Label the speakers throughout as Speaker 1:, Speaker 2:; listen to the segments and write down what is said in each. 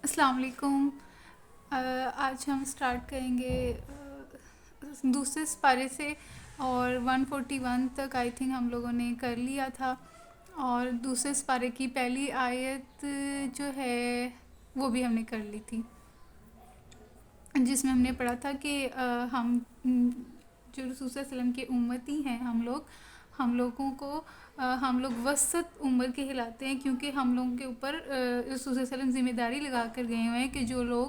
Speaker 1: السلام علیکم۔ آج ہم سٹارٹ کریں گے دوسرے سپارے سے، اور 141 تک آئی تھنک ہم لوگوں نے کر لیا تھا، اور دوسرے سپارے کی پہلی آیت جو ہے وہ بھی ہم نے کر لی تھی، جس میں ہم نے پڑھا تھا کہ ہم جو رسول صلی اللہ علیہ وسلم کے امتی ہیں، ہم لوگوں کو ہم لوگ وسط عمر کے کہلاتے ہیں، کیونکہ ہم لوگوں کے اوپر رسول صلی اللہ علیہ وسلم ذمہ داری لگا کر گئے ہوئے ہیں کہ جو لوگ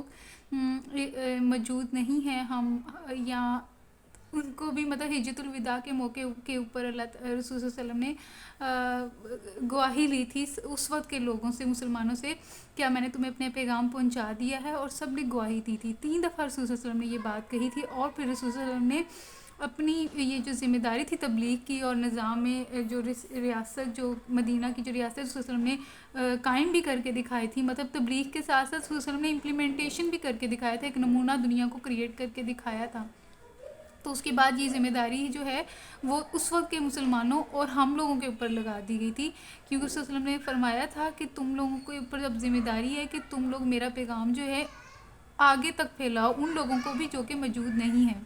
Speaker 1: موجود نہیں ہیں ہم یا ان کو بھی مطلب حجۃ الوداع کے موقع کے اوپر رسول صلی اللہ علیہ وسلم نے گواہی لی تھی اس وقت کے لوگوں سے، مسلمانوں سے، کیا میں نے تمہیں اپنے پیغام پہنچا دیا ہے، اور سب نے گواہی دی تھی۔ 3 دفعہ رسول صلی اللہ علیہ وسلم نے یہ بات کہی تھی، اور پھر رسول صلی اللہ علیہ وسلم نے اپنی یہ جو ذمہ داری تھی تبلیغ کی، اور نظام میں جو ریاست، جو مدینہ کی جو ریاست رسول صلی اللہ علیہ وسلم نے قائم بھی کر کے دکھائی تھی، مطلب تبلیغ کے ساتھ ساتھ رسول صلی اللہ علیہ وسلم نے امپلیمنٹیشن بھی کر کے دکھایا تھا، ایک نمونہ دنیا کو کریٹ کر کے دکھایا تھا۔ تو اس کے بعد یہ ذمہ داری جو ہے وہ اس وقت کے مسلمانوں اور ہم لوگوں کے اوپر لگا دی گئی تھی، کیونکہ رسول صلی اللہ علیہ وسلم نے فرمایا تھا کہ تم لوگوں کے اوپر اب ذمہ داری ہے کہ تم لوگ میرا پیغام جو ہے آگے تک پھیلاؤ ان لوگوں کو بھی جو کہ موجود نہیں ہیں۔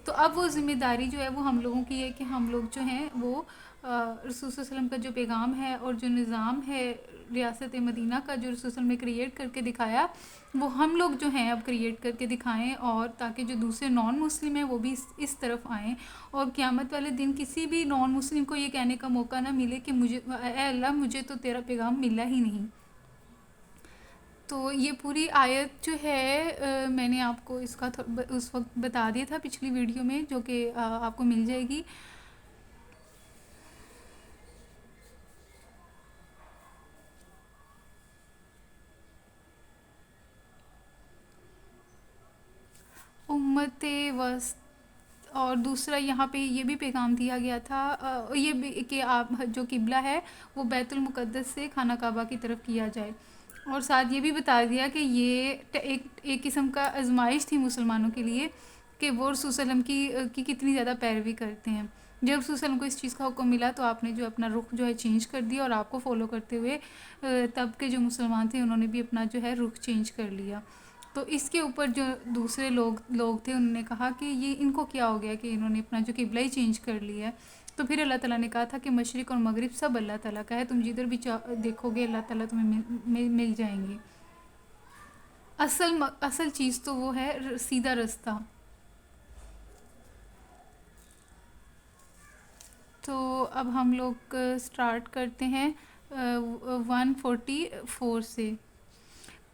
Speaker 1: تو اب وہ ذمہ داری جو ہے وہ ہم لوگوں کی ہے کہ ہم لوگ جو ہیں وہ رسول صلی اللہ علیہ وسلم کا جو پیغام ہے اور جو نظام ہے ریاست مدینہ کا، جو رسول صلی اللہ علیہ وسلم نے کریٹ کر کے دکھایا، وہ ہم لوگ جو ہیں اب کریٹ کر کے دکھائیں، اور تاکہ جو دوسرے نان مسلم ہیں وہ بھی اس طرف آئیں، اور قیامت والے دن کسی بھی نان مسلم کو یہ کہنے کا موقع نہ ملے کہ مجھے اے اللہ مجھے تو تیرا پیغام ملا ہی نہیں۔ تو یہ پوری آیت جو ہے میں نے آپ کو اس کا اس وقت بتا دیا تھا پچھلی ویڈیو میں، جو کہ آپ کو مل جائے گی۔ امت وسط، اور دوسرا یہاں پہ یہ بھی پیغام دیا گیا تھا یہ بھی کہ آپ جو قبلہ ہے وہ بیت المقدس سے خانہ کعبہ کی طرف کیا جائے، اور ساتھ یہ بھی بتا دیا کہ یہ ایک قسم کا آزمائش تھی مسلمانوں کے لیے کہ وہ رسول صلی اللہ علیہ وسلم کی کتنی زیادہ پیروی کرتے ہیں۔ جب رسول صلی اللہ علیہ وسلم کو اس چیز کا حکم ملا تو آپ نے جو اپنا رخ جو ہے چینج کر دیا، اور آپ کو فالو کرتے ہوئے تب کے جو مسلمان تھے انہوں نے بھی اپنا جو ہے رخ چینج کر لیا۔ تو اس کے اوپر جو دوسرے لوگ تھے انہوں نے کہا کہ یہ ان کو کیا ہو گیا کہ انہوں نے اپنا جو قبلہ ہی چینج کر لیا ہے۔ تو پھر اللہ تعالیٰ نے کہا تھا کہ مشرق اور مغرب سب اللہ تعالیٰ کا ہے، تم جدھر بھی دیکھو گے اللہ تعالیٰ تمہیں مل جائیں گے۔ اصل چیز تو وہ ہے سیدھا رستہ۔ تو اب ہم لوگ سٹارٹ کرتے ہیں 144 سے۔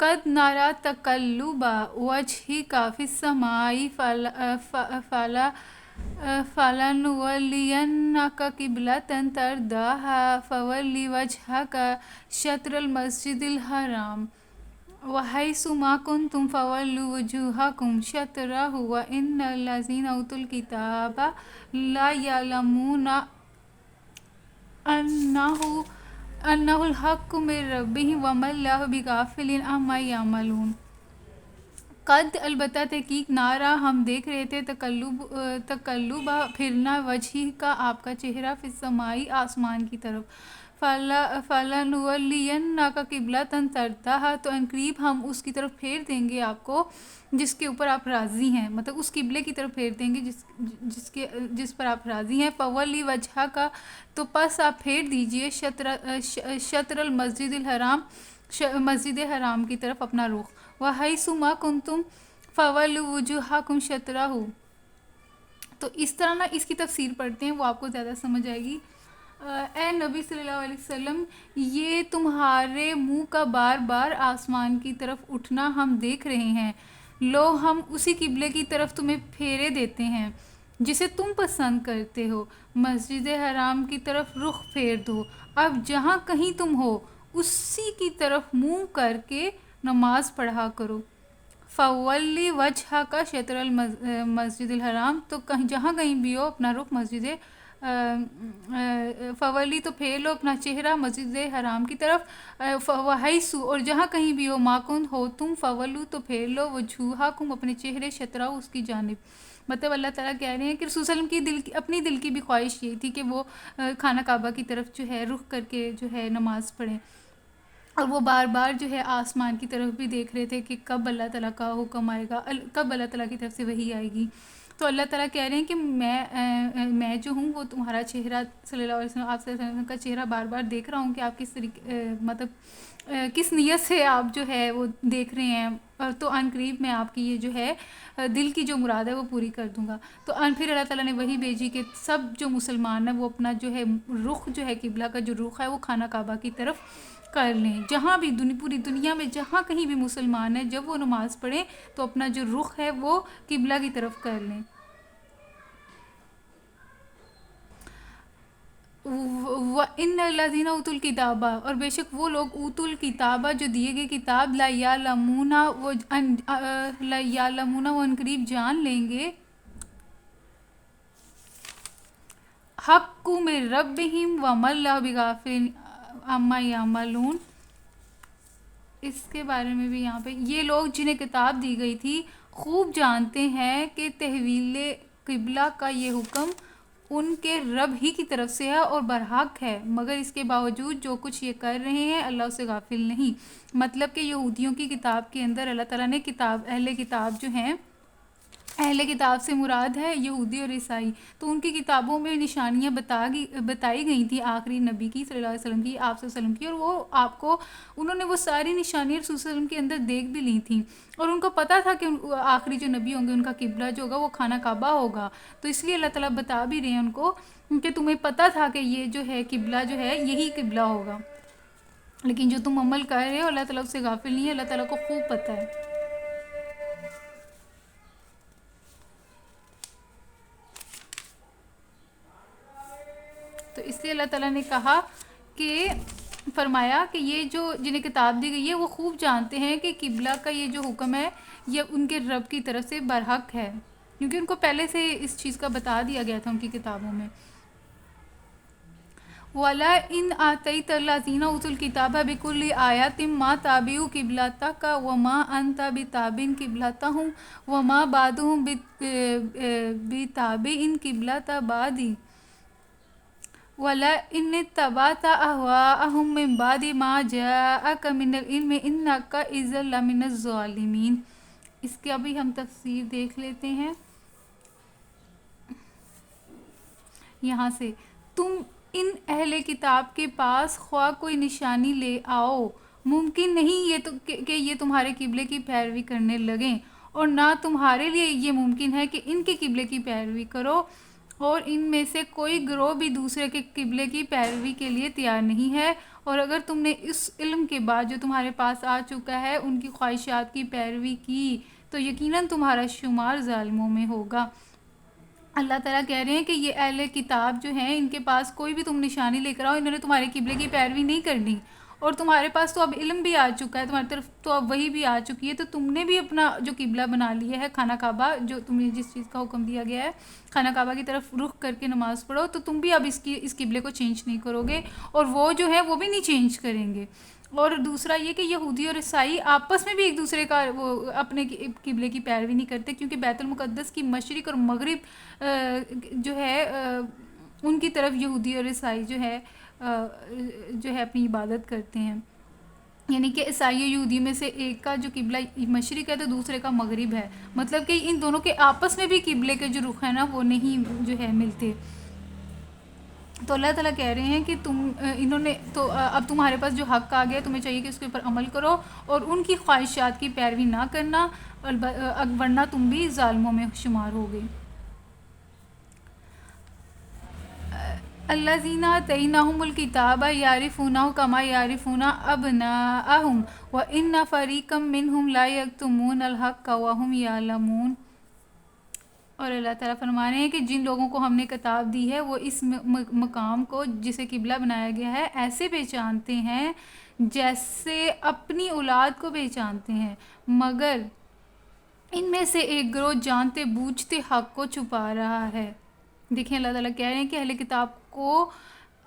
Speaker 1: قد نرى تقلب وجهك في السماء فلنولينك قبلة ترضاها فول وجهك شطر المسجد الحرام وحيث ما كنتم فولوا وجوهكم شطره وإن الذين أوتوا الكتاب لا يعلمون انہ الحق من ربہم وما اللہ بغافل عما یعملون۔ قد البتہ تحقیق نارا ہم دیکھ رہے تھے تقلب پھرنا وجہی کا آپ کا چہرہ فی السمائی آسمان کی طرف، فَلَنُوَلِّيَنَّكَ قِبْلَةً تَرْضَاهَا تو عنقریب ہم اس کی طرف پھیر دیں گے آپ کو جس کے اوپر آپ راضی ہیں، مطلب اس قبلے کی طرف پھیر دیں گے جس پر آپ راضی ہیں۔ فَوَلِّ وَجْهَكَ تو پس آپ پھیر دیجئے شطر المسجد الحرام مسجد حرام کی طرف اپنا رخ، وَحَيْثُ مَا كُنْتُمْ فَوَلُّوا وُجُوهَكُمْ شَطْرَهُ۔ تو اس طرح نا اس کی تفسیر پڑھتے ہیں وہ آپ کو زیادہ سمجھ آئے گی۔ اے نبی صلی اللہ علیہ وسلم، یہ تمہارے منہ کا بار بار آسمان کی طرف اٹھنا ہم دیکھ رہے ہیں، لو ہم اسی قبلے کی طرف تمہیں پھیرے دیتے ہیں جسے تم پسند کرتے ہو، مسجد حرام کی طرف رخ پھیر دو، اب جہاں کہیں تم ہو اسی کی طرف منہ کر کے نماز پڑھا کرو۔ فَوَلِّ وَجْهَكَ شطر المسجد الحرام تو جہاں کہیں بھی ہو اپنا رخ مسجد فولی تو پھیر لو اپنا چہرہ مسجد حرام کی طرف، وحیث اور جہاں کہیں بھی ہو ماکن ہو تم، فولو تو پھیر لو وجوہکم اپنے چہرے شطرہ اس کی جانب۔ مطلب اللہ تعالیٰ کہہ رہے ہیں کہ رسول صلی اللہ علیہ وسلم کی اپنی دل کی بھی خواہش یہی تھی کہ وہ خانہ کعبہ کی طرف جو ہے رخ کر کے جو ہے نماز پڑھیں، اور وہ بار بار جو ہے آسمان کی طرف بھی دیکھ رہے تھے کہ کب اللہ تعالیٰ کا حکم آئے گا، کب اللہ تعالیٰ کی طرف سے وحی آئے گی۔ تو اللہ تعالیٰ کہہ رہے ہیں کہ میں جو ہوں وہ تمہارا چہرہ صلی اللہ علیہ وسلم، آپ صلی اللہ علیہ وسلم کا چہرہ بار بار دیکھ رہا ہوں کہ آپ کس طریقے مطلب کس نیت سے آپ جو ہے وہ دیکھ رہے ہیں، تو عن قریب میں آپ کی یہ جو ہے دل کی جو مراد ہے وہ پوری کر دوں گا۔ تو پھر اللہ تعالیٰ نے وہی بھیجی کہ سب جو مسلمان ہیں وہ اپنا جو ہے رخ جو ہے قبلہ کا جو رخ ہے وہ خانہ کعبہ کی طرف کر لیں۔ جہاں بھی پوری دنیا میں جہاں کہیں بھی مسلمان ہیں، جب وہ نماز پڑھیں تو اپنا جو رخ ہے وہ قبلہ کی طرف کر لیں۔ وَإِنَّ الَّذِينَ أُوتُوا الْكِتَابَ، اور بے شک وہ لوگ اوتوا الکتابہ جو دیے گئے کتاب، لا یعلمون وہ ان قریب جان لیں گے، حق من ربہم وما اللہ بغافل عما یعملون۔ اس کے بارے میں بھی یہاں پہ یہ لوگ جنہیں کتاب دی گئی تھی خوب جانتے ہیں کہ تحویل قبلہ کا یہ حکم ان کے رب ہی کی طرف سے ہے اور برحق ہے، مگر اس کے باوجود جو کچھ یہ کر رہے ہیں اللہ اسے غافل نہیں۔ مطلب کہ یہودیوں کی کتاب کے اندر اللہ تعالیٰ نے اہل کتاب جو ہیں، اہل کتاب سے مراد ہے یہودی اور عیسائی، تو ان کی کتابوں میں نشانیاں بتائی گئی تھیں آخری نبی کی صلی اللہ علیہ وسلم کی، آپ صلی اللہ علیہ وسلم کی، اور وہ آپ کو انہوں نے وہ ساری نشانیاں رسول صلی اللہ علیہ وسلم کے اندر دیکھ بھی لی تھیں، اور ان کو پتہ تھا کہ آخری جو نبی ہوں گے ان کا قبلہ جو ہوگا وہ خانہ کعبہ ہوگا۔ تو اس لیے اللہ تعالیٰ بتا بھی رہے ہیں ان کو کہ تمہیں پتہ تھا کہ یہ جو ہے قبلہ جو ہے یہی قبلہ ہوگا، لیکن جو تم عمل کر رہے ہو اللہ تعالیٰ اس سے غافل نہیں ہے، اللہ تعالیٰ کو خوب پتہ ہے۔ تو اس لیے اللہ تعالیٰ نے کہا کہ فرمایا کہ یہ جو جنہیں کتاب دی گئی ہے وہ خوب جانتے ہیں کہ قبلہ کا یہ جو حکم ہے یہ ان کے رب کی طرف سے برحق ہے، کیونکہ ان کو پہلے سے اس چیز کا بتا دیا گیا تھا ان کی کتابوں میں۔ وَلَا إِنْ آتَيْتَ الَّذِينَ أُوتُوا الْكِتَابَ بِكُلِّ آيَةٍ مَا تَابِعُوا قِبْلَتَكَ وَمَا أَنْتَ بِتَابِعٍ قِبْلَتَهُمْ وَمَا بَعْضُهُمْ بِتَابِعٍ قِبْلَةَ بَعْضٍ وَلَئِنِ اتَّبَعْتَ أَهْوَاءَهُمْ مِنْ بَعْدِ مَا جَاءَكَ مِنَ الْعِلْمِ إِنَّكَ إِذًا لَمِنَ الظَّالِمِينَ۔ اس کی ابھی ہم تفسیر دیکھ لیتے ہیں یہاں سے۔ تم ان اہل کتاب کے پاس خواہ کوئی نشانی لے آؤ، ممکن نہیں کہ یہ تمہارے قبلے کی پیروی کرنے لگیں، اور نہ تمہارے لیے یہ ممکن ہے کہ ان کے قبلے کی پیروی کرو، اور ان میں سے کوئی گروہ بھی دوسرے کے قبلے کی پیروی کے لیے تیار نہیں ہے، اور اگر تم نے اس علم کے بعد جو تمہارے پاس آ چکا ہے ان کی خواہشات کی پیروی کی تو یقیناً تمہارا شمار ظالموں میں ہوگا۔ اللہ تعالیٰ کہہ رہے ہیں کہ یہ اہل کتاب جو ہیں ان کے پاس کوئی بھی تم نشانی لے کر آؤ، انہوں نے تمہارے قبلے کی پیروی نہیں کرنی، اور تمہارے پاس تو اب علم بھی آ چکا ہے، تمہاری طرف تو اب وہی بھی آ چکی ہے، تو تم نے بھی اپنا جو قبلہ بنا لیا ہے خانہ کعبہ، جو تمہیں جس چیز کا حکم دیا گیا ہے خانہ کعبہ کی طرف رخ کر کے نماز پڑھو، تو تم بھی اب اس قبلے کو چینج نہیں کرو گے، اور وہ جو ہے وہ بھی نہیں چینج کریں گے۔ اور دوسرا یہ کہ یہودی اور عیسائی آپس میں بھی ایک دوسرے کا وہ اپنے قبلے کی پیروی نہیں کرتے، کیونکہ بیت المقدس کی مشرق اور مغرب جو ہے ان کی طرف یہودی اور عیسائی جو ہے اپنی عبادت کرتے ہیں، یعنی کہ عیسائی اور یہودی میں سے ایک کا جو قبلہ مشرق ہے تو دوسرے کا مغرب ہے، مطلب کہ ان دونوں کے آپس میں بھی قبلے کے جو رخ ہے نا وہ نہیں جو ہے ملتے۔ تو اللہ تعالیٰ کہہ رہے ہیں کہ انہوں نے تو اب تمہارے پاس جو حق آ گیا تمہیں چاہیے کہ اس کے اوپر عمل کرو اور ان کی خواہشات کی پیروی نہ کرنا، ورنہ تم بھی ظالموں میں شمار ہوگے۔ الذین آتیناہم الکتاب یعرفونہ کما یعرفون ابناءہم وان فریقا منہم لا یکتمون الحق وہم یعلمون۔ اور اللہ تعالیٰ فرما رہے ہیں کہ جن لوگوں کو ہم نے کتاب دی ہے وہ اس مقام کو جسے قبلہ بنایا گیا ہے ایسے پہچانتے ہیں جیسے اپنی اولاد کو پہچانتے ہیں، مگر ان میں سے ایک گروہ جانتے بوجھتے حق کو چھپا رہا ہے۔ دیکھیں اللہ تعالیٰ کہہ رہے ہیں کہ اہل کتاب کو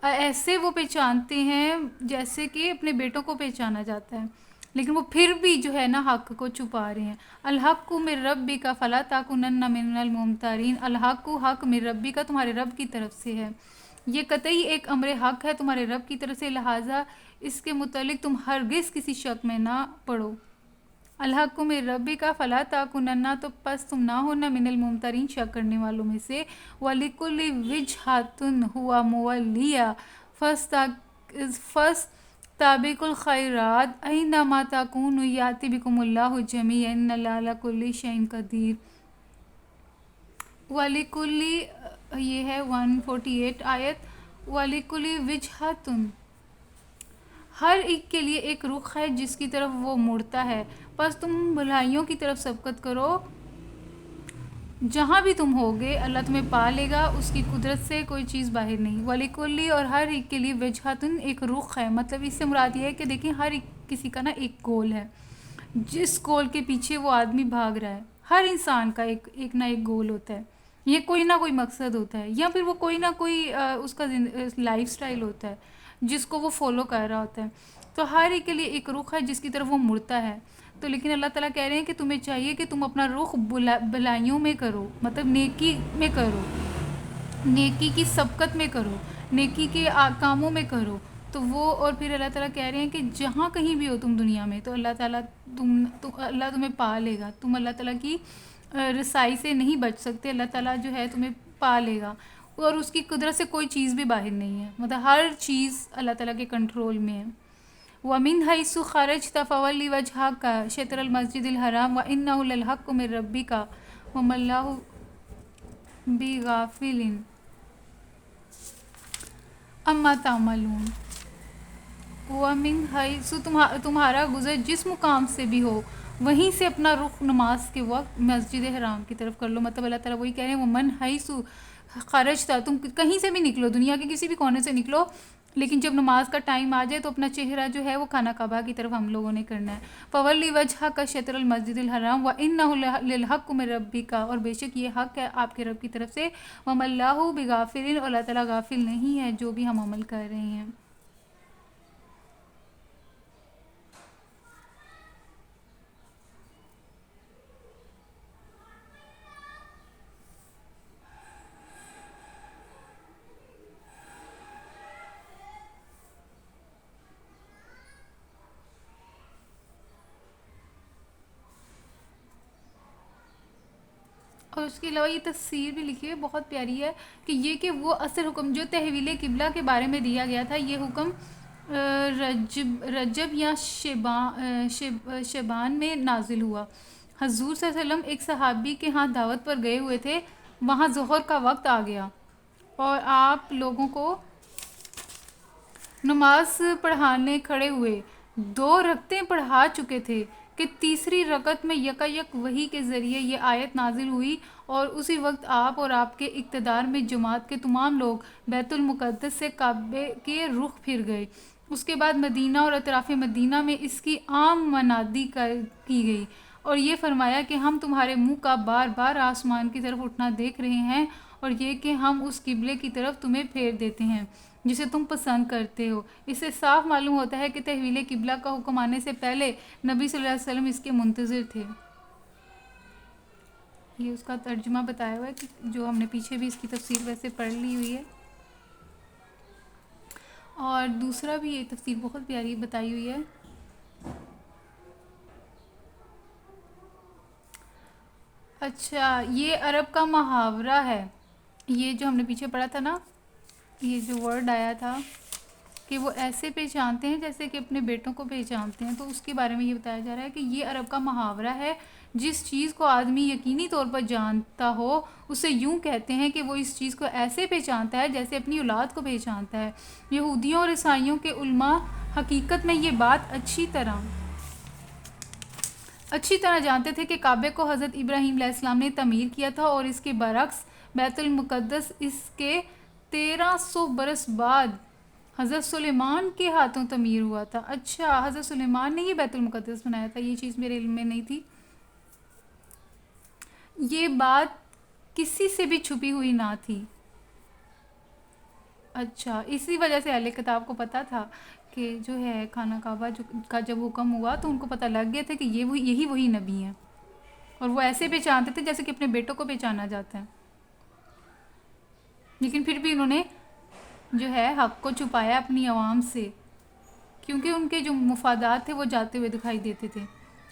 Speaker 1: ایسے وہ پہچانتے ہیں جیسے کہ اپنے بیٹوں کو پہچانا جاتا ہے، لیکن وہ پھر بھی جو ہے نا حق کو چھپا رہے ہیں۔ الحق من ربک فلا تکونن من الممترین، الحق حق من ربک کا تمہارے رب کی طرف سے ہے، یہ قطعی ایک امر حق ہے تمہارے رب کی طرف سے، لہٰذا اس کے متعلق تم ہرگز کسی شک میں نہ پڑو۔ الحق من ربک فلا تکونن، تو پس تم نہ ہونا من الممترین، شک کرنے والوں میں سے۔ وَلِكُلِّ وِجْهَةٍ هُوَ مُوَلِّيهَا فَاسْتَبِقُوا الْخَيْرَاتِ أَيْنَمَا تَكُونُوا يَأْتِ بِكُمُ اللَّهُ جَمِيعًا إِنَّ اللَّهَ عَلَىٰ كُلِّ شَيْءٍ قَدِيرٌ۔ وَلِكُلِّ، یہ ہے 148 آیت۔ وَلِكُلِّ وِجْهَةٌ، ہر ایک کے لیے ایک رخ ہے جس کی طرف وہ مڑتا ہے، پس تم بھلائیوں کی طرف سبقت کرو، جہاں بھی تم ہوگے اللہ تمہیں پا لے گا، اس کی قدرت سے کوئی چیز باہر نہیں۔ وَلِكُلِّ، اور ہر ایک کے لیے وجہتن، ایک رخ ہے، مطلب اس سے مراد یہ ہے کہ دیکھیں ہر ایک کسی کا نا ایک گول ہے، جس گول کے پیچھے وہ آدمی بھاگ رہا ہے۔ ہر انسان کا ایک نہ ایک گول ہوتا ہے، یہ کوئی نہ کوئی مقصد ہوتا ہے، یا پھر وہ کوئی نہ کوئی اس کا لائف سٹائل ہوتا ہے جس کو وہ فالو کر رہا ہوتا ہے۔ تو ہر ایک کے لیے ایک رخ ہے جس کی طرف وہ مڑتا ہے۔ تو لیکن اللہ تعالیٰ کہہ رہے ہیں کہ تمہیں چاہیے کہ تم اپنا رخ بھلائیوں میں کرو، مطلب نیکی میں کرو، نیکی کی سبقت میں کرو، نیکی کے کاموں میں کرو۔ تو وہ، اور پھر اللہ تعالیٰ کہہ رہے ہیں کہ جہاں کہیں بھی ہو تم دنیا میں، تو اللہ تعالیٰ اللہ تمہیں پا لے گا، تم اللہ تعالیٰ کی رسائی سے نہیں بچ سکتے، اللہ تعالیٰ جو ہے تمہیں پا لے گا، اور اس کی قدرت سے کوئی چیز بھی باہر نہیں ہے، مطلب ہر چیز اللہ تعالیٰ کے کنٹرول میں ہے۔ وَمِنْ حَيْثُ خَرَجْتَ فَوَلِّ وَجْهَكَ شَطْرَ الْمَسْجِدِ الْحَرَامِ وَإِنَّهُ لَلْحَقُّ مِنْ رَبِّكَ وَمَا اللَّهُ بِغَافِلٍ عَمَّا تَعْمَلُونَ۔ وَمِنْ حَيْثُ، تمہارا گزر جس مقام سے بھی ہو، وہیں سے اپنا رخ نماز کے وقت مسجد حرام کی طرف کر لو، مطلب اللہ تعالیٰ وہی کہہ رہے ہیں وَمَنْ حَيْثُ خَرَجْتَ، تم کہیں سے بھی نکلو، دنیا کے کسی بھی کونے سے نکلو، لیکن جب نماز کا ٹائم آ جائے تو اپنا چہرہ جو ہے وہ خانہ کعبہ کی طرف ہم لوگوں نے کرنا ہے۔ فَوَلِّ وَجْهَكَ شَطْرَ الْمَسْجِدِ الْحَرَامِ وَإِنَّهُ لَلْحَقُّ مِنْ رَبِّكَ، اور بے شک یہ حق ہے آپ کے رب کی طرف سے۔ وَمَا اللَّهُ بِغَافِلٍ، اور اللہ تعالیٰ غافل نہیں ہے جو بھی ہم عمل کر رہے ہیں۔ اور اس کے علاوہ یہ تفسیر بھی لکھی ہے بہت پیاری ہے، کہ یہ کہ وہ اصل حکم جو تحویل قبلہ کے بارے میں دیا گیا تھا، یہ حکم رجب یا شعبان میں نازل ہوا۔ حضور صلی اللہ علیہ وسلم ایک صحابی کے ہاں دعوت پر گئے ہوئے تھے، وہاں ظہر کا وقت آ گیا اور آپ لوگوں کو نماز پڑھانے کھڑے ہوئے، 2 رکعتیں پڑھا چکے تھے کہ تیسری رکعت میں یکایک وحی کے ذریعے یہ آیت نازل ہوئی، اور اسی وقت آپ اور آپ کے اقتدار میں جماعت کے تمام لوگ بیت المقدس سے کعبے کے رخ پھر گئے۔ اس کے بعد مدینہ اور اطراف مدینہ میں اس کی عام منادی کی گئی، اور یہ فرمایا کہ ہم تمہارے منہ کا بار بار آسمان کی طرف اٹھنا دیکھ رہے ہیں، اور یہ کہ ہم اس قبلے کی طرف تمہیں پھیر دیتے ہیں جسے تم پسند کرتے ہو۔ اس سے صاف معلوم ہوتا ہے کہ تحویل قبلہ کا حکم آنے سے پہلے نبی صلی اللہ علیہ وسلم اس کے منتظر تھے۔ یہ اس کا ترجمہ بتایا ہوا ہے کہ جو ہم نے پیچھے بھی اس کی تفسیر ویسے پڑھ لی ہوئی ہے، اور دوسرا بھی یہ تفسیر بہت پیاری بتائی ہوئی ہے۔ اچھا، یہ عرب کا محاورہ ہے، یہ جو ہم نے پیچھے پڑھا تھا نا، یہ جو ورڈ آیا تھا کہ وہ ایسے پہچانتے ہیں جیسے کہ اپنے بیٹوں کو پہچانتے ہیں، تو اس کے بارے میں یہ بتایا جا رہا ہے کہ یہ عرب کا محاورہ ہے، جس چیز کو آدمی یقینی طور پر جانتا ہو اسے یوں کہتے ہیں کہ وہ اس چیز کو ایسے پہچانتا ہے جیسے اپنی اولاد کو پہچانتا ہے۔ یہودیوں اور عیسائیوں کے علماء حقیقت میں یہ بات اچھی طرح جانتے تھے کہ کعبے کو حضرت ابراہیم علیہ السلام نے تعمیر کیا تھا، اور اس کے برعکس بیت المقدس اس کے 1300 برس بعد حضرت سلیمان کے ہاتھوں تعمیر ہوا تھا۔ اچھا، حضرت سلیمان نے یہ بیت المقدس بنایا تھا، یہ چیز میرے علم میں نہیں تھی۔ یہ بات کسی سے بھی چھپی ہوئی نہ تھی۔ اچھا، اسی وجہ سے اہل کتاب کو پتہ تھا کہ جو ہے خانہ کعبہ کا جب حکم ہوا تو ان کو پتہ لگ گیا تھا کہ یہی وہی نبی ہیں، اور وہ ایسے پہچانتے تھے جیسے کہ اپنے بیٹوں کو پہچانا جاتا ہے، لیکن پھر بھی انہوں نے جو ہے حق کو چھپایا اپنی عوام سے کیونکہ ان کے جو مفادات تھے وہ جاتے ہوئے دکھائی دیتے تھے،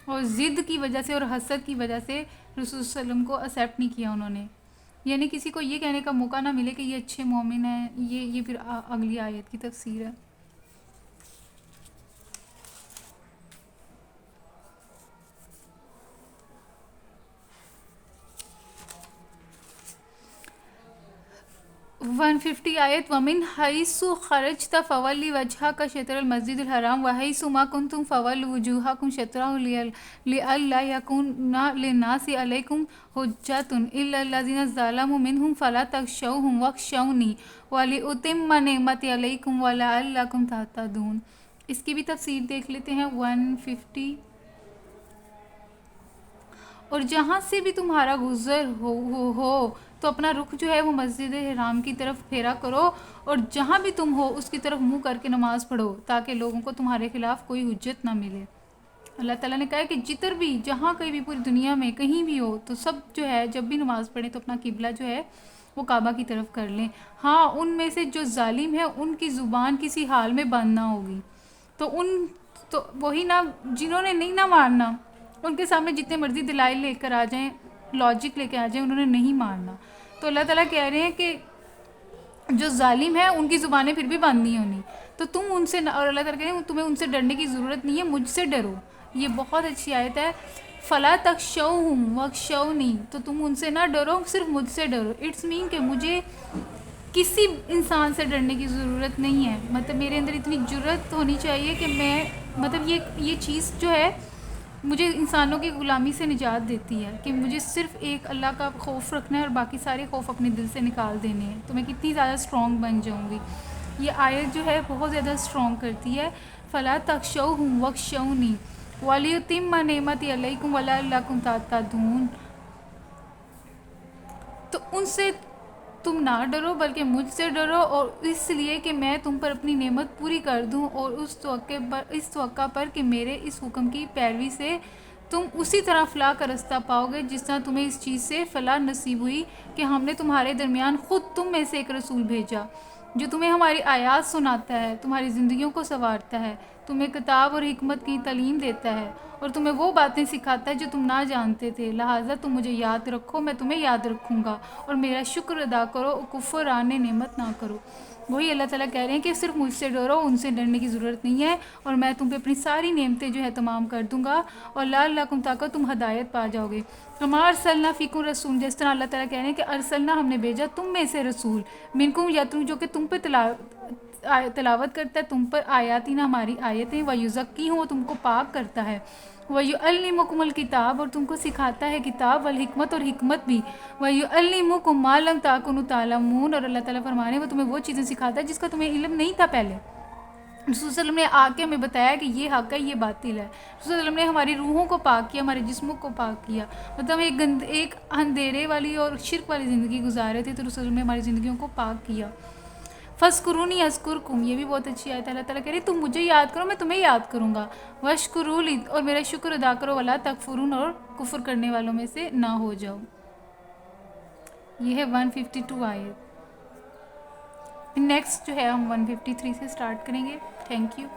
Speaker 1: اور ضد کی وجہ سے اور حسد کی وجہ سے رسول صلی اللہ علیہ وسلم کو ایکسیپٹ نہیں کیا انہوں نے. یعنی کسی کو یہ کہنے کا موقع نہ ملے کہ یہ اچھے مومن ہیں. یہ پھر اگلی آیت کی تفسیر ہے. 150 آیت ومن حیث خرجت فولی وجہک شطر المسجد الحرام وحیث ما کنتم فولوا وجوہکم شطرہ لئلا یکون للناس علیکم حجۃ الا الذین ظلموا منہم فلا تخشوہم واخشونی ولأتم نعمتی علیکم ولعلکم تہتدون. اس کی بھی تفسیر دیکھ لیتے ہیں. 150 اور جہاں سے بھی تمہارا گزر ہو تو اپنا رخ جو ہے وہ مسجد حرام کی طرف پھیرا کرو، اور جہاں بھی تم ہو اس کی طرف منہ کر کے نماز پڑھو تاکہ لوگوں کو تمہارے خلاف کوئی حجت نہ ملے. اللہ تعالیٰ نے کہا ہے کہ جدھر بھی جہاں کہیں بھی پوری دنیا میں کہیں بھی ہو تو سب جو ہے جب بھی نماز پڑھیں تو اپنا قبلہ جو ہے وہ کعبہ کی طرف کر لیں. ہاں ان میں سے جو ظالم ہے ان کی زبان کسی حال میں بند نہ ہوگی، تو وہی نہ جنہوں نے نہیں نہ مارنا ان کے سامنے جتنے مرضی دلائل لے کر آ جائیں، لاجک لے کے آ جائیں، انہوں نے نہیں مارنا. تو اللہ تعالیٰ کہہ رہے ہیں کہ جو ظالم ہے ان کی زبانیں پھر بھی بند نہیں ہونی، تو تم ان سے اور اللہ تعالیٰ کہہ رہے ہیں تمہیں ان سے ڈرنے کی ضرورت نہیں ہے، مجھ سے ڈرو. یہ بہت اچھی آیت ہے. فلا تخشوہم واخشونی، تو تم ان سے نہ ڈرو، صرف مجھ سے ڈرو. اٹس مین کہ مجھے کسی انسان سے ڈرنے کی ضرورت نہیں ہے. مطلب میرے اندر اتنی جرت ہونی چاہیے کہ میں مطلب یہ چیز جو ہے مجھے انسانوں کی غلامی سے نجات دیتی ہے، کہ مجھے صرف ایک اللہ کا خوف رکھنا ہے اور باقی سارے خوف اپنے دل سے نکال دینے ہیں، تو میں کتنی زیادہ اسٹرانگ بن جاؤں گی. یہ آیت جو ہے بہت زیادہ اسٹرانگ کرتی ہے. فلا تخشوہم واخشونی ولیتم نعمتی علیکم ولعلکم تہتدون. تو ان سے تم نہ ڈرو بلکہ مجھ سے ڈرو، اور اس لیے کہ میں تم پر اپنی نعمت پوری کر دوں، اور اس توقع پر کہ میرے اس حکم کی پیروی سے تم اسی طرح فلاح کا رستہ پاؤ گے جس طرح تمہیں اس چیز سے فلاح نصیب ہوئی کہ ہم نے تمہارے درمیان خود تم میں سے ایک رسول بھیجا جو تمہیں ہماری آیات سناتا ہے، تمہاری زندگیوں کو سنوارتا ہے، تمہیں کتاب اور حکمت کی تعلیم دیتا ہے، اور تمہیں وہ باتیں سکھاتا ہے جو تم نہ جانتے تھے. لہٰذا تم مجھے یاد رکھو، میں تمہیں یاد رکھوں گا، اور میرا شکر ادا کرو اور کفران نعمت نہ کرو. وہی اللہ تعالیٰ کہہ رہے ہیں کہ صرف مجھ سے ڈرو، ان سے ڈرنے کی ضرورت نہیں ہے، اور میں تم پہ اپنی ساری نعمتیں جو ہے تمام کر دوں گا، اور لعلکم تاکہ تم ہدایت پا جاؤ گے. وما ارسلنا فیکم رسول، جس طرح اللہ تعالیٰ کہہ رہے ہیں کہ ارسلنا ہم نے بھیجا تم میں سے رسول، منکم یتلو جو کہ تم پہ تلاوت کرتا ہے تم پر آیاتنا ہماری آیتیں، ویزکی وہ تم کو پاک کرتا ہے، ویعلمکم الکتاب اور تم کو سکھاتا ہے کتاب، والحکمت اور حکمت بھی، ویعلمکم ما لم تکونوا تعلمون اور اللہ تعالیٰ فرما رہے ہیں وہ تمہیں وہ چیزیں سکھاتا ہے جس کا تمہیں علم نہیں تھا پہلے. رسول صلی اللہ علیہ وسلم نے آ کے ہمیں بتایا کہ یہ حق ہے یہ باطل ہے. رسول صلی اللہ علیہ وسلم نے ہماری روحوں کو پاک کیا، ہمارے جسموں کو پاک کیا. مطلب ایک اندھیرے والی اور شرک والی زندگی گزارے تھے، تو رسول صلی اللہ علیہ وسلم نے ہماری زندگیوں کو پاک کیا. فَاذْكُرُونِي أَذْكُرْكُمْ، یہ بھی بہت اچھی آیت ہے. اللہ تعالیٰ کہہ رہے تم مجھے یاد کرو میں تمہیں یاد کروں گا. وَاشْكُرُوا لِي اور میرا شکر ادا کرو، وَلَا تَكْفُرُونَ اور کفر کرنے والوں میں سے نہ ہو جاؤ. یہ ہے 152 آیت. نیکسٹ جو ہے ہم 153 سے سٹارٹ کریں گے. Thank you.